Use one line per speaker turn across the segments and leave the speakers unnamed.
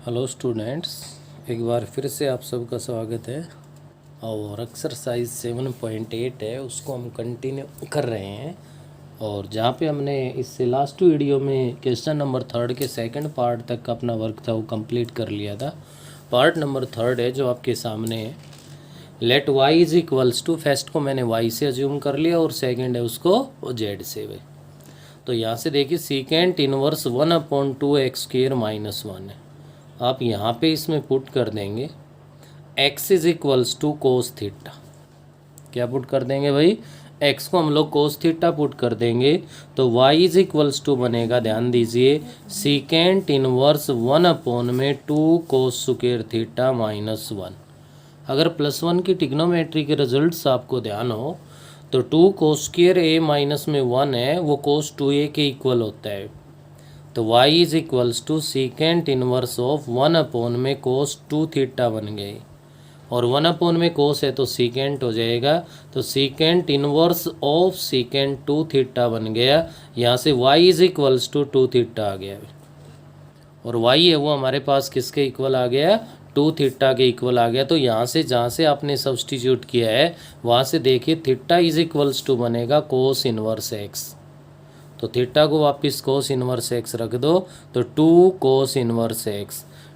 Hello students, एक बार फिर से आप सबका स्वागत है। और एक्सरसाइज 7.8 है, उसको हम कंटिन्यू कर रहे हैं। और जहाँ पे हमने इससे लास्ट वीडियो में क्वेश्चन नंबर 3 के सेकंड पार्ट तक का अपना वर्क था वो कंप्लीट कर लिया था। पार्ट नंबर 3 है जो आपके सामने है। Let Y is equals to, first को मैंने वाई से अज्यूम कर लिया और सेकेंड है उसको जेड से। वे तो यहाँ से देखिए सीकेंट इनवर्स 1/2x² - 1 है। आप यहाँ पे इसमें पुट कर देंगे x is equals to cos theta. क्या पुट कर देंगे भाई? x को हम लोग कोस थीटा पुट कर देंगे तो y इज इक्वल्स टू बनेगा, ध्यान दीजिए, secant inverse 1/2 cos square theta -1। अगर +1 की टिग्नोमेट्री के रिजल्ट्स आपको ध्यान हो तो 2 कोस स्क्वायर a-1 है, वो कोस 2a के इक्वल होता है। तो y is equals to secant inverse of 1/ cos 2 theta बन गए। और 1/ कोस है तो सीकेंट हो जाएगा, तो secant inverse of secant 2 theta बन गया। यहाँ से y is equals to 2 theta आ गया। और y है वो हमारे पास किसके इक्वल आ गया? 2 थीटा के इक्वल आ गया। तो यहाँ से जहाँ से आपने सब्सटीट्यूट किया है वहाँ से देखिए थीटा इज इक्वल्स टू बनेगा कोस इनवर्स x। तो थीटा को वापस कोस इनवर्स x रख दो तो 2 cos inverse x।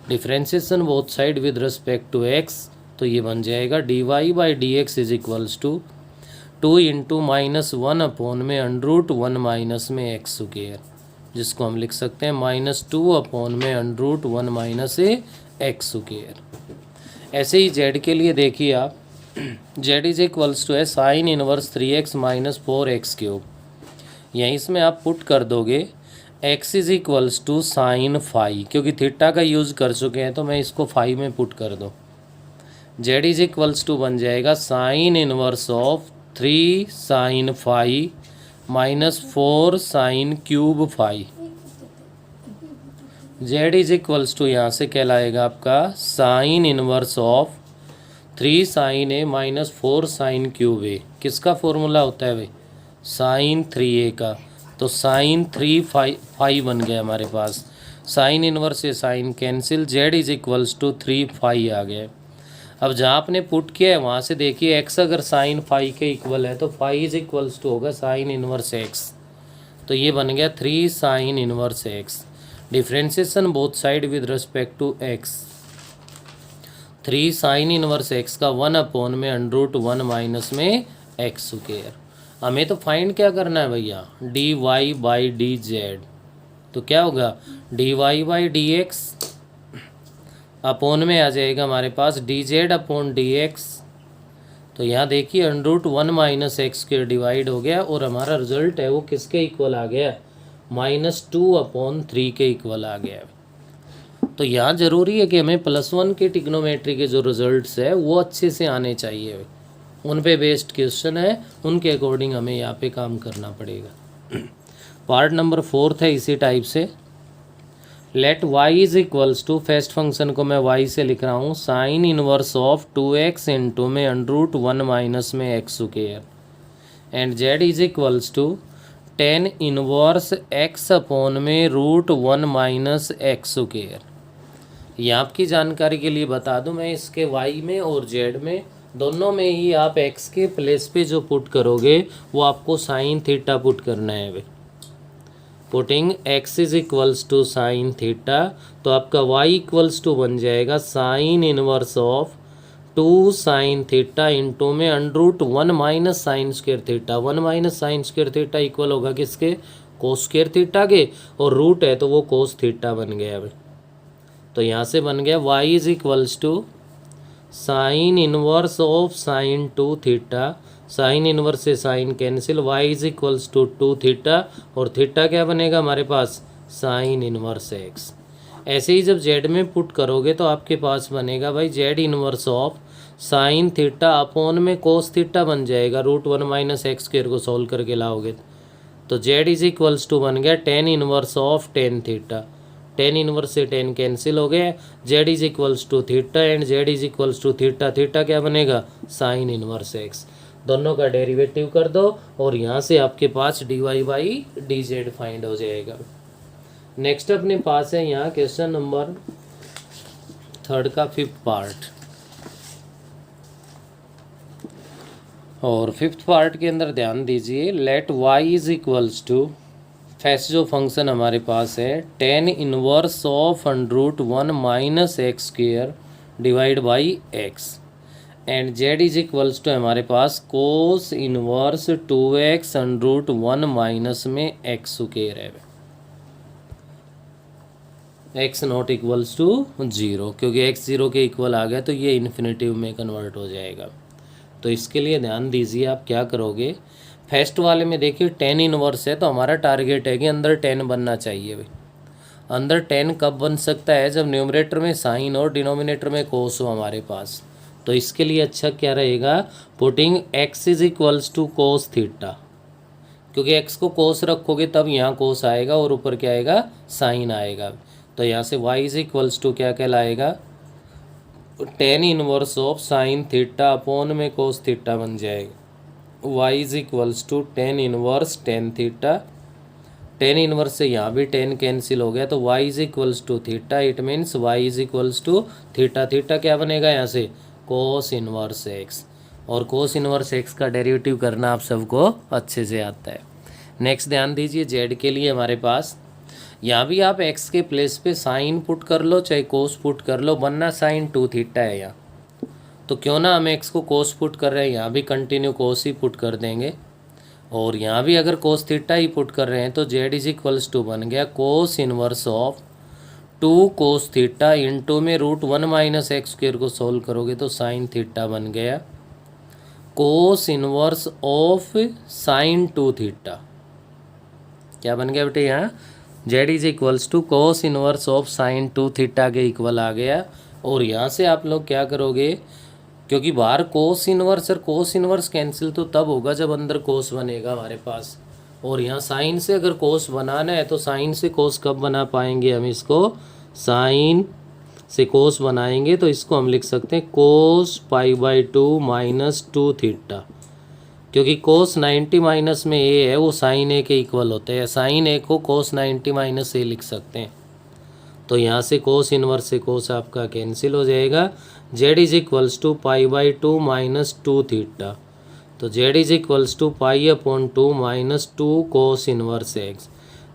Differentiation both side with respect to x, तो ये बन जाएगा dy/dx is equals to 2 into -1/√1 - x square, जिसको हम लिख सकते हैं -2/√1 - x स्क्वायर। ऐसे ही z के लिए देखिए आप, z इज इक्वल्स टू है साइन इनवर्स 3x - 4x³। यहीं इसमें आप पुट कर दोगे x is equals to sine phi, क्योंकि थीटा का यूज़ कर चुके हैं तो मैं इसको फाई में पुट कर दूँ। z इज इक्वल्स टू बन जाएगा sine inverse of 3 sine phi -4 sine cube phi. z is equals to यहाँ से कहलाएगा आपका sine inverse of 3 sine A -4 sine cube A. किसका फॉर्मूला होता है भाई? साइन 3a का। तो साइन 3 फाई बन गया हमारे पास। साइन इनवर्स से sine cancel, z is equals to 3 phi आ गया। अब जहाँ आपने पुट किया है वहाँ से देखिए x अगर साइन फाई के इक्वल है तो फाई इज इक्वल्स टू होगा साइन इनवर्स x। तो ये बन गया 3 sine inverse x। Differentiation both side with respect to x, 3 sine inverse x का 1/√1 - x स्क्वायर। हमें तो फाइंड क्या करना है भैया? dy/dz। तो क्या होगा? dy/dx अपोन में आ जाएगा हमारे पास dz/dx। तो यहाँ देखिए √1 - x स्क्वायर डिवाइड हो गया और हमारा रिजल्ट है वो किसके इक्वल आ गया? -2/3 के इक्वल आ गया। तो यहाँ ज़रूरी है कि हमें +1 के टिग्नोमेट्री के जो रिजल्ट्स है वो अच्छे से आने चाहिए। उन पे बेस्ड क्वेश्चन है, उनके अकॉर्डिंग हमें यहाँ पे काम करना पड़ेगा। पार्ट नंबर 4 है इसी टाइप से। Let y is equals to, first function को मैं y से लिख रहा हूँ sign inverse of 2x into में √1 - x square and z is equals to tan inverse x upon में √1 - x स्क्वायर। ये आपकी जानकारी के लिए बता दूं मैं, इसके y में और z में दोनों में ही आप x के प्लेस पे जो पुट करोगे वो आपको साइन थीटा पुट करना है। We putting x is equals to sine theta, तो आपका y इक्वल्स टू बन जाएगा sine inverse of 2 sine theta into में √1 - sine square theta. 1 - sine square theta equal होगा किसके? कोस स्क्वायर थीटा के, और रूट है तो वो कोस थीटा बन गया। अब तो यहाँ से बन गया y is equals to sine inverse of sine 2 theta, sine inverse से sine cancel, y is equals to 2 theta, और थीटा क्या बनेगा हमारे पास? Sine inverse x। ऐसे ही जब z में पुट करोगे तो आपके पास बनेगा भाई z inverse of sine theta upon में कोस थीटा बन जाएगा, √1 - x स्क्वायर को सॉल्व करके लाओगे तो z इज इक्वल्स टू बन गया tan inverse of tan theta. Tan inverse से टेन कैंसिल हो गया, z is equals to theta and z is equals to theta. Theta क्या बनेगा? Sine inverse x। दोनों का डेरिवेटिव कर दो और यहाँ से आपके पास dy/dz फाइंड हो जाएगा। नेक्स्ट अपने पास है यहाँ क्वेश्चन नंबर थर्ड का फिफ्थ पार्ट। और फिफ्थ पार्ट के अंदर ध्यान दीजिए, let Y is equals to, first जो फंक्शन हमारे पास है tan inverse of √1 minus X square divide by X, and Z is equals to हमारे पास कोस इनवर्स 2x √1 माइनस में एक्स स्क्वेयर है, x नॉट इक्वल्स टू 0, क्योंकि x 0 के इक्वल आ गया तो ये इन्फिनेटिव में कन्वर्ट हो जाएगा। तो इसके लिए ध्यान दीजिए, आप क्या करोगे, फर्स्ट वाले में देखिए 10 इनवर्स है तो हमारा टारगेट है कि अंदर 10 बनना चाहिए भाई। अंदर 10 कब बन सकता है, जब न्यूमरेटर में साइन और डिनोमिनेटर में कोस हो हमारे पास। तो इसके लिए अच्छा क्या रहेगा, putting x is equals to cos theta, क्योंकि x को कोस रखोगे तब यहाँ कोस आएगा और ऊपर क्या आएगा, साइन आएगा। तो यहाँ से y इज इक्वल्स टू क्या कहलाएगा, 10 inverse of sine theta upon में कोस थीटा बन जाएगा। y is equals to 10 inverse tan theta, 10 inverse से यहाँ भी 10 कैंसिल हो गया तो y is equals to theta, it means y is equals to theta, theta क्या बनेगा यहाँ से, कोस इनवर्स एक्स। और कोस इनवर्स एक्स का डेरिवेटिव करना आप सबको अच्छे से आता है। नेक्स्ट ध्यान दीजिए, जेड के लिए हमारे पास यहाँ भी आप x के प्लेस पे साइन पुट कर लो चाहे कोस पुट कर लो, बनना साइन 2 थीटा है यहाँ। तो क्यों ना हम x को कोस पुट कर रहे हैं, यहाँ भी कंटिन्यू कोस ही पुट कर देंगे, और यहाँ भी अगर कोस थीटा ही पुट कर रहे हैं तो जेड इज इक्वल्स टू बन गया cos inverse of 2 cos theta into में √1 माइनस एक्स स्क्वेयर को सोल्व करोगे तो साइन थीटा बन गया cos inverse of sine 2 theta. क्या बन गया बेटे, यहाँ Z is equals to cos inverse of sine 2 theta के इक्वल आ गया। और यहाँ से आप लोग क्या करोगे, क्योंकि बाहर कोस इनवर्स और कोस इनवर्स कैंसिल तो तब होगा जब अंदर कोस बनेगा हमारे पास, और यहाँ साइन से अगर कोस बनाना है तो साइन से कोस कब बना पाएंगे, हम इसको साइन से कोस बनाएंगे तो इसको हम लिख सकते हैं कोस π/2 माइनस 2 थीटा, क्योंकि कोस 90 माइनस में ए है वो साइन ए के इक्वल होते हैं, साइन ए को कोस 90 माइनस ए लिख सकते हैं। तो यहाँ से कोस इनवर्स से कोस आपका कैंसिल हो जाएगा, Z is equals to π/2 minus 2 theta, तो Z is equals to π/2 minus 2 cos inverse X.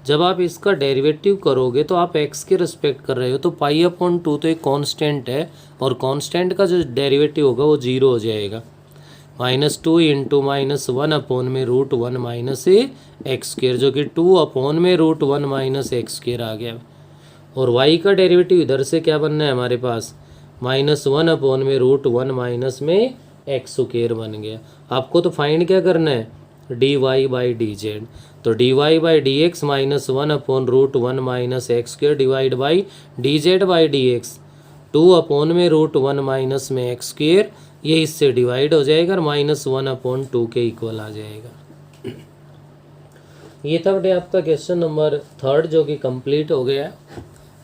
जब आप इसका डेरिवेटिव करोगे तो आप x के रिस्पेक्ट कर रहे हो, तो π/2 तो एक कांस्टेंट है और कांस्टेंट का जो डेरिवेटिव होगा वो 0 हो जाएगा, -2 इंटू -1 अपॉन में √1 माइनस एक्स स्क्वेयर, जो कि 2 अपॉन में √1 माइनस एक्स स्क्वेयर आ गया। और y का डेरिवेटिव इधर से क्या बनना है हमारे पास, -1 अपॉन में √1 माइनस में एक्स स्क्वेयर बन गया। आपको तो फाइंड क्या करना है, dy/dz, तो dy/dx -1 upon √1 minus X square divide by dz/dx 2 upon में √1 माइनस में एक्स स्क्वेयर, ये इससे डिवाइड हो जाएगा और -1 अपॉन 2 के इक्वल आ जाएगा। ये था बेटे आपका क्वेश्चन नंबर 3 जो कि कंप्लीट हो गया।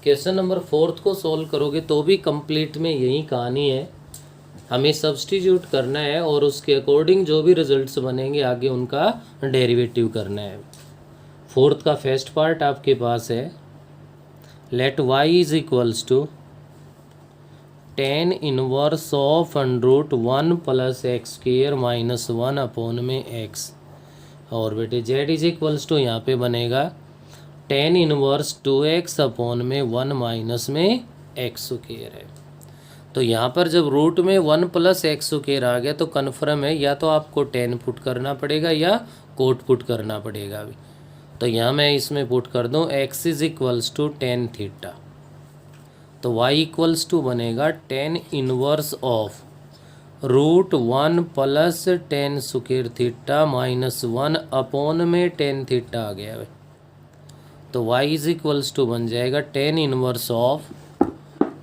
क्वेश्चन नंबर 4 को सॉल्व करोगे तो भी कंप्लीट में यही कहानी है, हमें सब्स्टिट्यूट करना है और उसके अकॉर्डिंग जो भी रिजल्ट्स बनेंगे आगे उनका डेरिवेटिव करना है। 4 का फर्स्ट पार्ट आपके पास है, let y is equals to 10 inverse of √1 plus X square minus 1 upon में x, और बेटे z इज इक्वल्स टू यहाँ पे बनेगा 10 इनवर्स 2x अपॉन में 1 माइनस में एक्स स्क्वेयर है। तो यहाँ पर जब रूट में 1 प्लस एक्स स्क्वेयर आ गया तो कन्फर्म है, या तो आपको 10 पुट करना पड़ेगा या कोट पुट करना पड़ेगा अभी। तो यहाँ मैं इसमें पुट कर दूँ x is equals to 10 theta, तो y इक्वल्स टू बनेगा 10 inverse of √1 plus 10 square theta minus 1 upon में 10 थीटा आ गया है। तो y इज इक्वल्स टू बन जाएगा 10 इनवर्स ऑफ,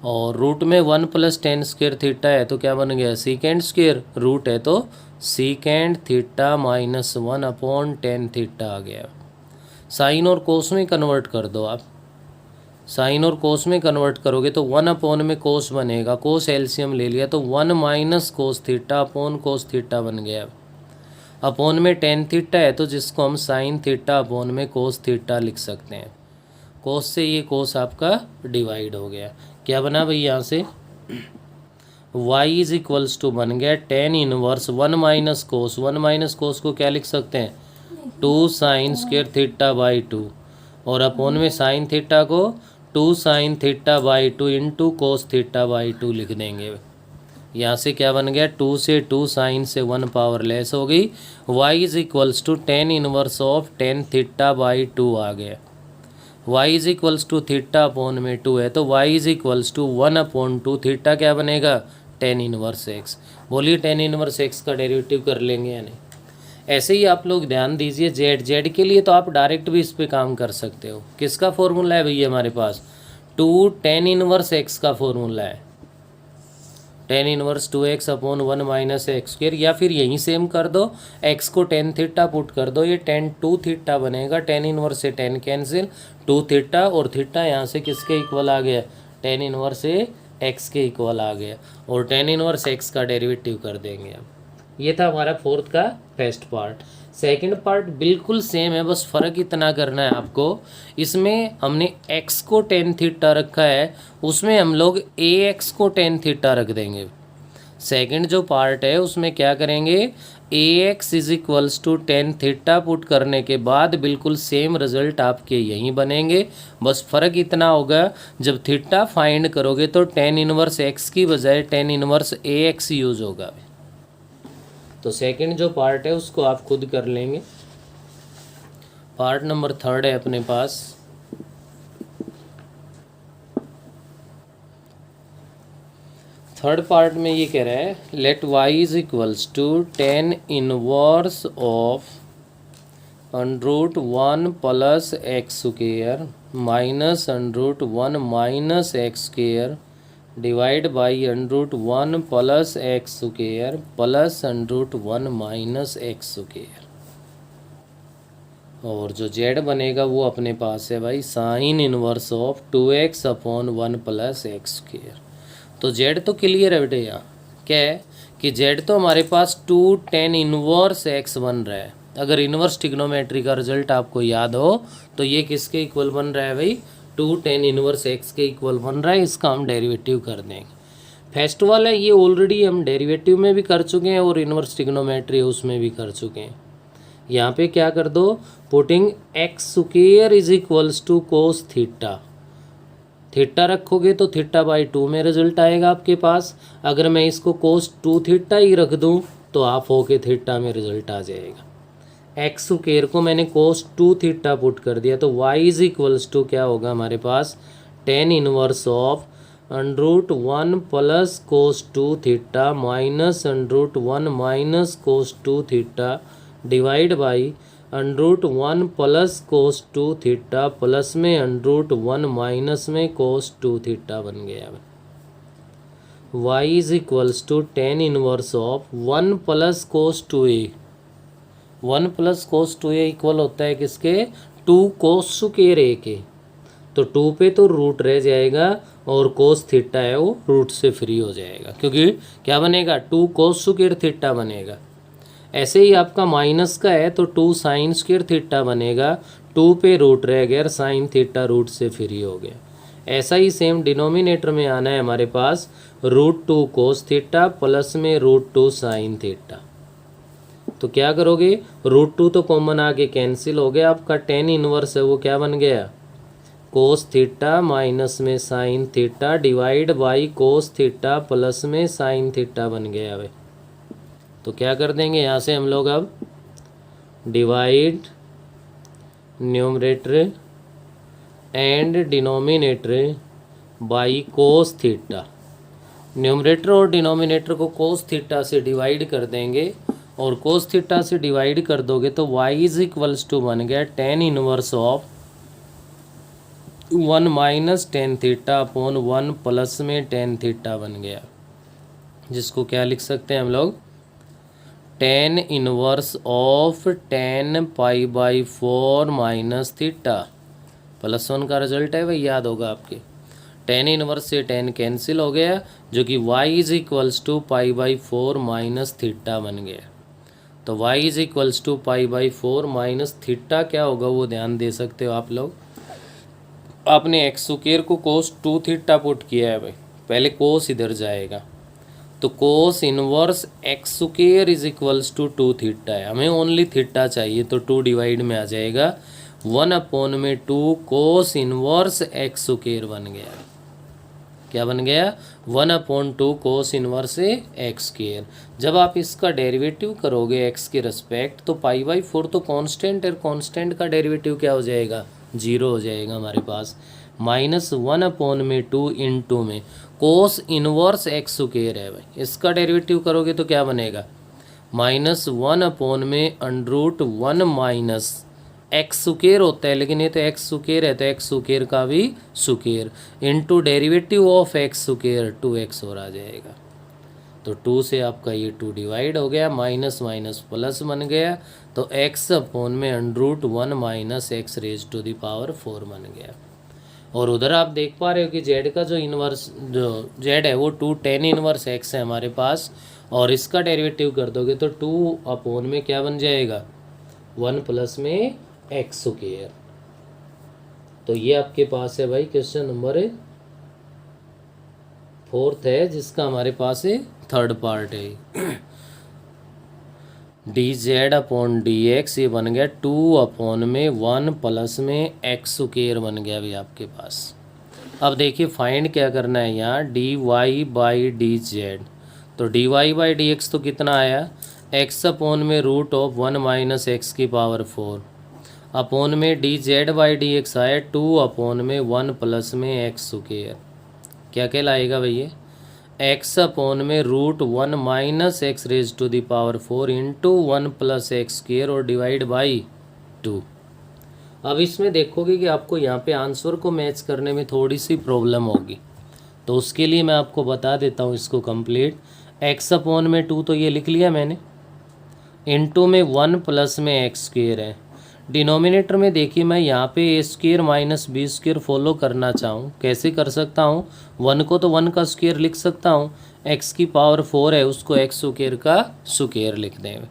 और रूट में 1 प्लस 10 स्क्वेयर थीटा है तो क्या बन गया सीकेंड स्क्वेयर, रूट है तो secant theta minus 1 upon 10 theta आ गया। साइन और कोस में कन्वर्ट कर दो आप, साइन और कोस में कन्वर्ट करोगे तो 1 अपॉन में कोस बनेगा, कोस एलसीएम ले लिया तो 1 माइनस कोस थीटा अपॉन कोस थीटा बन गया। अपॉन में 10 थीटा है तो जिसको हम साइन थीटा अपॉन में कोस थीटा लिख सकते हैं। कोस से ये कोस आपका डिवाइड हो गया, क्या बना भाई यहाँ से वाई इज इक्वल्स टू बन गया tan inverse one minus cos को क्या लिख सकते हैं, 2 साइन स्क्वायर थीटा बाई 2, और अपोन में साइन थीटा को 2 sine theta by 2 into cos theta by 2 लिख देंगे। यहाँ से क्या बन गया, 2 से 2 साइन से 1 पावर लेस हो गई, Y is equals to tan inverse of tan theta by 2 आ गया। Y is equals to theta upon में 2 है तो Y is equals to 1/2 theta क्या बनेगा, टेन इनवर्स एक्स। बोलिए टेन इनवर्स एक्स का डेरिवेटिव कर लेंगे या नहीं। ऐसे ही आप लोग ध्यान दीजिए, जेड के लिए तो आप डायरेक्ट भी इस पे काम कर सकते हो। किसका फॉर्मूला है भैया हमारे पास, 2 टेन इनवर्स एक्स का फॉर्मूला है, tan inverse 2x upon 1 minus X square, या फिर यहीं सेम कर दो, x को टेन थीटा पुट कर दो, ये टेन 2 थीटा बनेगा, टेन इनवर्स से टेन कैंसिल, 2 थीटा, और थीटा यहाँ से किसके इक्वल आ गया, टेन इनवर्स से x के इक्वल आ गया, और टेन इनवर्स x का डेरिवेटिव कर देंगे अब। ये था हमारा फोर्थ का फर्स्ट पार्ट। सेकंड पार्ट बिल्कुल सेम है, बस फ़र्क इतना करना है आपको, इसमें हमने x को टेन थीटा रखा है, उसमें हम लोग ax को टेन थीटा रख देंगे। सेकंड जो पार्ट है उसमें क्या करेंगे, ax is equals to tan theta put करने के बाद बिल्कुल सेम रिजल्ट आपके यहीं बनेंगे, बस फ़र्क इतना होगा, जब थीटा फाइंड करोगे तो टेन इनवर्स x की बजाय टेन इनवर्स ax यूज़ होगा। तो सेकंड जो पार्ट है उसको आप खुद कर लेंगे। पार्ट नंबर थर्ड है अपने पास, थर्ड पार्ट में ये कह रहा है, let Y is equals to tan inverse of √1 plus x square minus √1 minus X square divide by √1 plus x square plus √1 minus X square, और जो जेड बनेगा वो अपने पास है भाई sine inverse of 2x upon 1 plus x square. तो Z तो क्लियर है बेटे, यहाँ क्या है कि जेड तो हमारे पास 2 टेन इनवर्स एक्स बन रहा है। अगर इनवर्स ट्रिग्नोमेट्री का रिजल्ट आपको याद हो तो ये किसके इक्वल बन रहा है भाई, 2 टेन इनवर्स एक्स के इक्वल बन रहा है। इसका हम डेरिवेटिव कर देंगे। फर्स्ट वाला ये ऑलरेडी हम डेरिवेटिव में भी कर चुके हैं और इनवर्स ट्रिग्नोमेट्री उसमें भी कर चुके हैं। यहाँ पे क्या कर दो, putting X square is equals to cos theta, theta रखोगे तो थीटा बाई 2 में रिजल्ट आएगा आपके पास। अगर मैं इसको कोस 2 थीटा ही रख दूँ तो आप होके थीटा में रिजल्ट आ जाएगा। एक्स स्क्वायर को मैंने कोस 2 थीटा पुट कर दिया तो वाई इज इक्वल्स टू क्या होगा हमारे पास, tan inverse of √1 plus cos 2 theta minus √1 minus cos 2 theta divide by √1 plus cos 2 theta plus में √1 माइनस में कोस 2 थीटा बन गया। Y is equals to tan inverse of 1 plus cos 2a, 1 plus cos 2a equal होता है किसके, 2 cos square a के, तो 2 पे तो रूट रह जाएगा और कोस थीटा है वो रूट से फ्री हो जाएगा, क्योंकि क्या बनेगा, 2 कोस स्क्वायर थीटा बनेगा। ऐसे ही आपका माइनस का है तो 2 साइन स्क्वायर थीटा बनेगा, 2 पे रूट रह गया, साइन थीटा रूट से फ्री हो गया। ऐसा ही सेम डिनोमिनेटर में आना है हमारे पास, √2 कोस थीटा प्लस में √2 साइन थीटा। तो क्या करोगे, √2 तो कॉमन आके कैंसिल हो गया, आपका टेन इनवर्स है वो क्या बन गया, कोस थीटा माइनस में sine theta divide by cos theta plus में साइन थीटा बन गया भाई। तो क्या कर देंगे यहाँ से हम लोग, अब divide numerator and denominator by cos theta, numerator और डिनोमिनेटर को कोस थीटा से डिवाइड कर देंगे, और कोस थीटा से डिवाइड कर दोगे तो y इज इक्वल्स टू बन गया tan inverse of 1 minus tan theta upon 1 plus में टेन थीटा बन गया, जिसको क्या लिख सकते हैं हम लोग, tan inverse of 10π/4 minus theta plus 1 का रिजल्ट है भाई, याद होगा आपके। टेन इनवर्स से 10 कैंसिल हो गया, जो कि y is equals to π/4 minus theta बन गया। तो y is equals to π/4 minus theta क्या होगा वो ध्यान दे सकते हो आप लोग। आपने एक्स स्क्वायर को कोस 2 थीटा पुट किया है भाई, पहले कोस इधर जाएगा, तो cos inverse X square is equals to 2 theta है, हमें ओनली थीटा चाहिए, तो 2 डिवाइड में आ जाएगा 1/2 कोस इनवर्स एक्स स्क्वायर बन गया। क्या बन गया? 1/2 कोस इनवर्स एक्स स्क्वायर। जब आप इसका डेरिवेटिव करोगे एक्स के रिस्पेक्ट, तो π/4 तो कांस्टेंट है, कांस्टेंट का डेरिवेटिव क्या हो जाएगा? 0 हो जाएगा हमारे पास। -1/2 इंटू में कोस इनवर्स एक्स स्क्वायर है भाई, इसका डेरिवेटिव करोगे तो क्या बनेगा? -1/√1 माइनस एक्स स्क्वायर होता है, लेकिन ये तो एक्स स्क्वायर है, तो एक्स स्क्वायर का भी square into derivative of x square 2x और आ जाएगा। तो 2 से आपका ये 2 डिवाइड हो गया, माइनस माइनस प्लस बन गया, तो x/√1 minus x raise to the power 4 बन गया। और उधर आप देख पा रहे हो कि z का जो इन्वर्स जो z है वो 2 tan इनवर्स x है हमारे पास, और इसका डेरिवेटिव कर दोगे तो 2 में क्या बन जाएगा? 1 प्लस में एक्स स्क्वायर। तो ये आपके पास है भाई क्वेश्चन नंबर 4 है, जिसका हमारे पास है थर्ड पार्ट है। dz/dx ये बन गया 2/1 प्लस में एक्स स्क्वायर बन गया अभी आपके पास। अब देखिए फाइंड क्या करना है यहाँ, dy/dz। तो dy/dx तो कितना आया? x/√1 माइनस एक्स की पावर 4 अपॉन में dz/dx आया 2/1 प्लस में एक्स स्क्वायर। क्या कहलाएगा भैया? x/√1 minus X raise to the power 4 into 1 plus x square और डिवाइड बाई 2। अब इसमें देखोगे कि आपको यहाँ पे आंसर को मैच करने में थोड़ी सी प्रॉब्लम होगी, तो उसके लिए मैं आपको बता देता हूँ इसको कंप्लीट। x/2 तो ये लिख लिया मैंने, इंटू में 1 प्लस में एक्स स्क्वायर है। डिनोमिनेटर में देखिए मैं यहाँ पे A square minus B square follow करना चाहूँ, कैसे कर सकता हूँ? 1 को तो 1 का स्क्वायर लिख सकता हूँ, x की पावर 4 है उसको एक्स स्क्वायर का स्क्वायर लिख दें।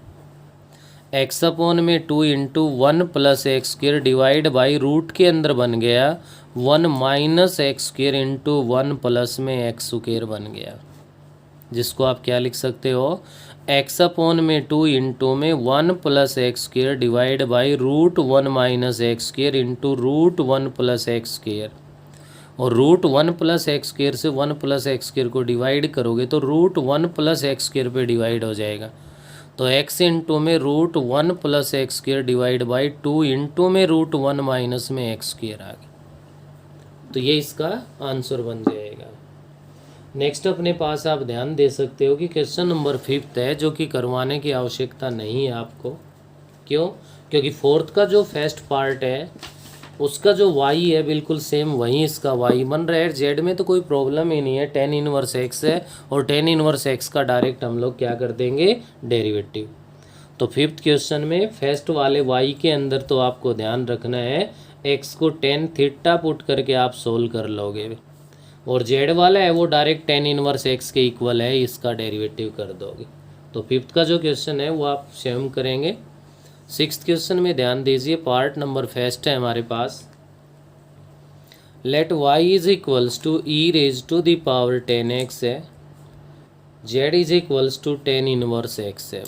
x/2 into 1 plus x square divide by root के अंदर बन गया 1 minus X square into 1 plus में एक्स स्क्वायर बन गया, जिसको आप क्या लिख सकते हो? x/2 इंटू में 1 plus x square divide by √1 minus X square into √1 plus x square, और √1 प्लस एक्स स्क्वायर से 1 प्लस एक्स स्क्वायर को डिवाइड करोगे तो √1 प्लस एक्स स्क्वायर पे डिवाइड हो जाएगा, तो x इंटू में √1 plus x square divide by 2 into में √1 माइनस में एक्स स्क्वायर आ गया। तो ये इसका आंसर बन जाएगा। नेक्स्ट अपने पास आप ध्यान दे सकते हो कि क्वेश्चन नंबर 5 है, जो कि करवाने की आवश्यकता नहीं है आपको। क्यों? क्योंकि 4th का जो फर्स्ट पार्ट है उसका जो y है बिल्कुल सेम वही इसका y बन रहा है। z में तो कोई प्रॉब्लम ही नहीं है, tan इनवर्स x है, और tan इनवर्स x का डायरेक्ट हम लोग क्या कर देंगे? डेरिवेटिव। तो 5th क्वेश्चन में फर्स्ट वाले y के अंदर तो आपको ध्यान रखना है x को tan थीटा पुट करके आप सोल्व कर लोगे, और z वाला है वो डायरेक्ट tan इनवर्स x के इक्वल है, इसका डेरिवेटिव कर दोगे। तो 5th का जो क्वेश्चन है वो आप स्वयं करेंगे। 6th क्वेश्चन में ध्यान दीजिए, पार्ट नंबर फर्स्ट है हमारे पास। Let y is equals to e raise to the power 10x है, z is equals to tan inverse x है।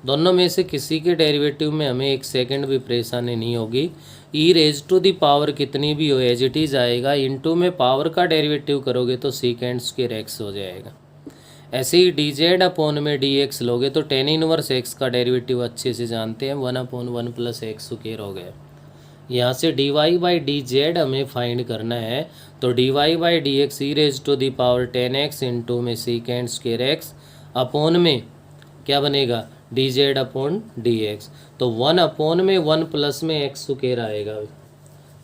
दोनों में से किसी के डेरिवेटिव में हमें 1 सेकंड भी परेशानी नहीं होगी। ई रेज टू दी पावर कितनी भी हो एज इट इज़ आएगा, इनटू में पावर का डेरिवेटिव करोगे तो सीकेंड स्क्वायर एक्स हो जाएगा। ऐसे ही dz/में dx लोगे तो tan इनवर्स x का डेरिवेटिव अच्छे से जानते हैं, 1/1 प्लस एक्स स्क्वायर हो गया। यहाँ से dy/dz हमें फाइंड करना है, तो dy/dx E raise to the power 10x into में सीकेंड स्क्वायर एक्स अपॉन में क्या बनेगा? dz/dx। तो 1/1 प्लस में एक्स स्क्वायर आएगा।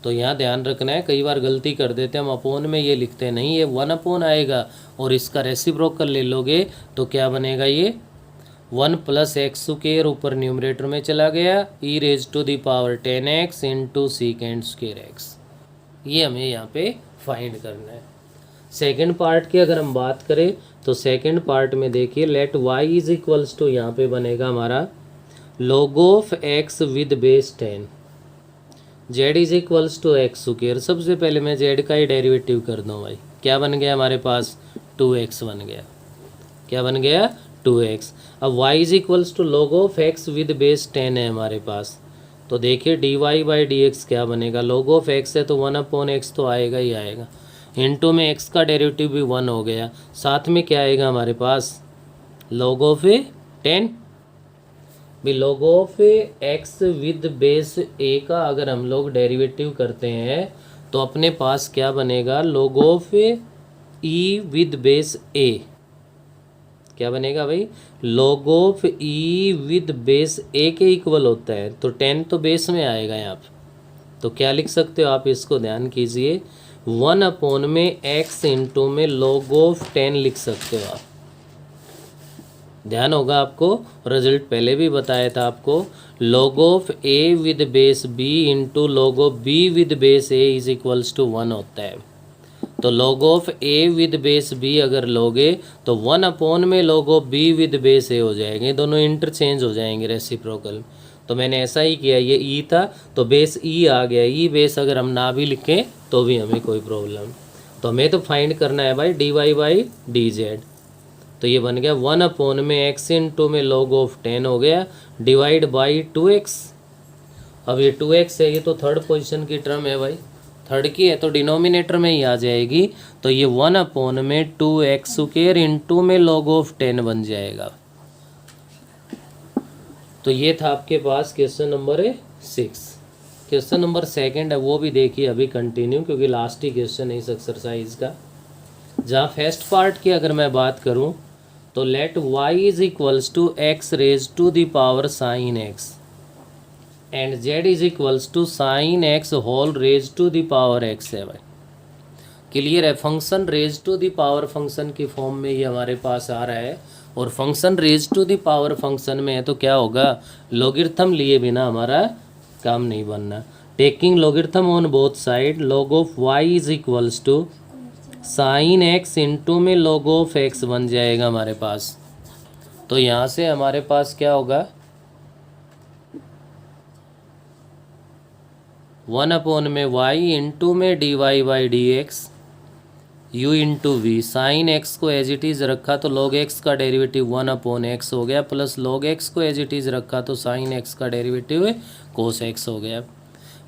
तो यहाँ ध्यान रखना है, कई बार गलती कर देते हैं हम, अपॉन में ये लिखते नहीं, ये 1/, आएगा और इसका रेसिप्रोकल ले लोगे तो क्या बनेगा? ये 1 प्लस एक्स स्क्वायर ऊपर न्यूमरेटर में चला गया, e raise to the power 10x into second square x. ये हमें यहाँ पे फाइंड करना है। सेकेंड पार्ट की अगर हम बात करें तो सेकेंड पार्ट में देखिए, let y is equals to यहाँ पे बनेगा हमारा log of x with base 10, z is equals to X square. सबसे पहले मैं z का ही डेरिवेटिव कर दूँ भाई, क्या बन गया हमारे पास 2x बन गया। क्या बन गया 2x। अब y is equals to log of x with base 10 है हमारे पास। तो देखिए dy बाई डी एक्स क्या बनेगा, log ऑफ x है तो 1/x तो आएगा ही आएगा, इनटू में x का डेरिवेटिव भी 1 हो गया, साथ में क्या आएगा हमारे पास log ऑफ 10 भी। log of x with base a का अगर हम लोग डेरिवेटिव करते हैं तो अपने पास क्या बनेगा log of e with base a। क्या बनेगा भाई, log of e with base a के इक्वल होता है, तो 10 तो बेस में आएगा यहाँ पे। तो क्या लिख सकते हो आप, इसको ध्यान कीजिए 1/x इंटू में log ऑफ 10 लिख सकते हो आप। ध्यान होगा आपको, रिजल्ट पहले भी बताया था आपको, log of a with base b into log of b with base a is equals to 1 होता है। तो log of a with base b अगर लोगे तो 1/में log of b with base a हो जाएंगे, दोनों इंटरचेंज हो जाएंगे रेसिप्रोकल। तो मैंने ऐसा ही किया, ये e था तो बेस e आ गया, e बेस अगर हम ना भी लिखें तो भी हमें कोई प्रॉब्लम। तो हमें तो फाइंड करना है भाई dy बाई डी जेड। तो ये बन गया 1/में x इंटू में log ऑफ 10 हो गया डिवाइड बाई 2x। अब ये 2x है, ये तो थर्ड पोजीशन की टर्म है भाई, थर्ड की है तो डिनोमिनेटर में ही आ जाएगी। तो ये 1/में 2x स्क्वायर इंटू में log ऑफ 10 बन जाएगा। तो ये था आपके पास क्वेश्चन नंबर 6। क्वेश्चन नंबर 2 है वो भी देखिए अभी कंटिन्यू, क्योंकि लास्ट ही क्वेश्चन है इस एक्सरसाइज का। जहाँ फर्स्ट पार्ट की अगर मैं बात करूँ तो let y is equals to x raise to the power sine x and z is equals to sine x whole raise to the power x है भाई। क्लियर है, function raise to the power function की form में ये हमारे पास आ रहा है, और function raise to the power function में है तो क्या होगा, लॉगरिथम लिए बिना हमारा काम नहीं बनना। Taking logarithm on both side log of y is equals to sine x into में log ऑफ x बन जाएगा हमारे पास। तो यहाँ से हमारे पास क्या होगा 1/में y इंटू में dy by D X u into V. Sine x को एज इट इज़ रखा तो log x का डेरिवेटिव 1/x हो गया, प्लस log x को एज इट इज़ रखा तो साइन x का डेरिवेटिव cos x हो गया।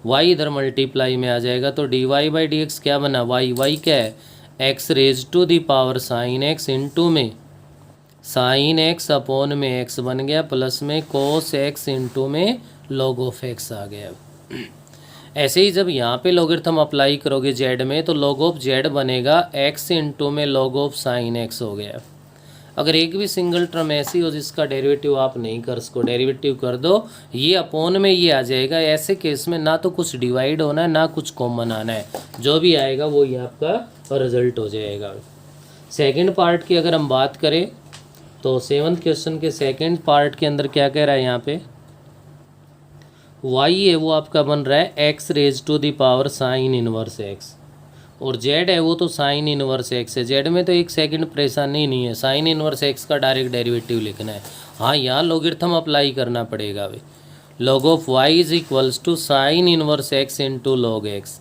y इधर मल्टीप्लाई में आ जाएगा तो dy बाई डी एक्स क्या बना, y क्या है x raise to the power sine x into में साइन x अपॉन में x बन गया, प्लस में cos x इंटू में log ऑफ x आ गया। ऐसे ही जब यहाँ पे लॉगरिथम अप्लाई करोगे z में तो log ऑफ z बनेगा x इंटू में log ऑफ साइन x हो गया। अगर एक भी सिंगल टर्म ऐसी हो जिसका डेरिवेटिव आप नहीं कर सको, डेरिवेटिव कर दो, ये अपॉन में ये आ जाएगा। ऐसे केस में ना तो कुछ डिवाइड होना है ना कुछ कॉमन आना है, जो भी आएगा वो ये आपका रिजल्ट हो जाएगा। सेकंड पार्ट की अगर हम बात करें तो 7th क्वेश्चन के सेकंड पार्ट के अंदर क्या कह रहा है, यहाँ पे y है वो आपका बन रहा है x raise to the power sine inverse x, और z है वो तो साइन इनवर्स x है। z में तो एक सेकंड परेशानी नहीं है, साइन इनवर्स x का डायरेक्ट डेरिवेटिव लिखना है। हाँ यहाँ लॉगरिथम अप्लाई करना पड़ेगा भाई, log of y is equals to sine inverse x into log x।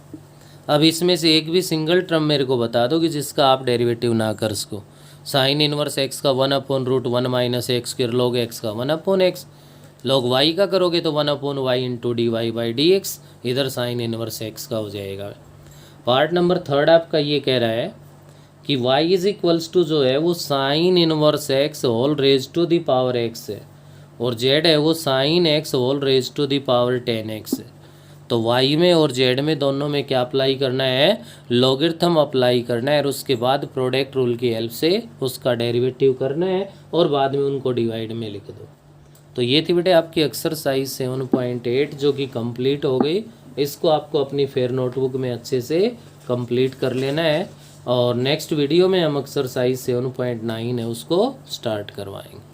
अब इसमें से एक भी सिंगल टर्म मेरे को बता दो कि जिसका आप डेरिवेटिव ना कर सको। साइन इनवर्स x का 1/√1 minus X square log x का 1/x, log y का करोगे तो 1/y into d y by D x, इधर साइन इनवर्स x का हो जाएगा। पार्ट नंबर 3 आपका ये कह रहा है कि y इज इक्वल्स टू जो है वो sine inverse x whole raise to the power x है, और z है वो sine x whole raise to the power 10x है। तो y में और z में दोनों में क्या अप्लाई करना है, लॉगरिथम अप्लाई करना है, और उसके बाद प्रोडक्ट रूल की हेल्प से उसका डेरिवेटिव करना है, और बाद में उनको डिवाइड में लिख दो। तो ये थी बेटे आपकी एक्सरसाइज 7.8 जो कि कंप्लीट हो गई। इसको आपको अपनी फेयर नोटबुक में अच्छे से कंप्लीट कर लेना है, और नेक्स्ट वीडियो में हम एक्सरसाइज 7.9 है उसको स्टार्ट करवाएंगे।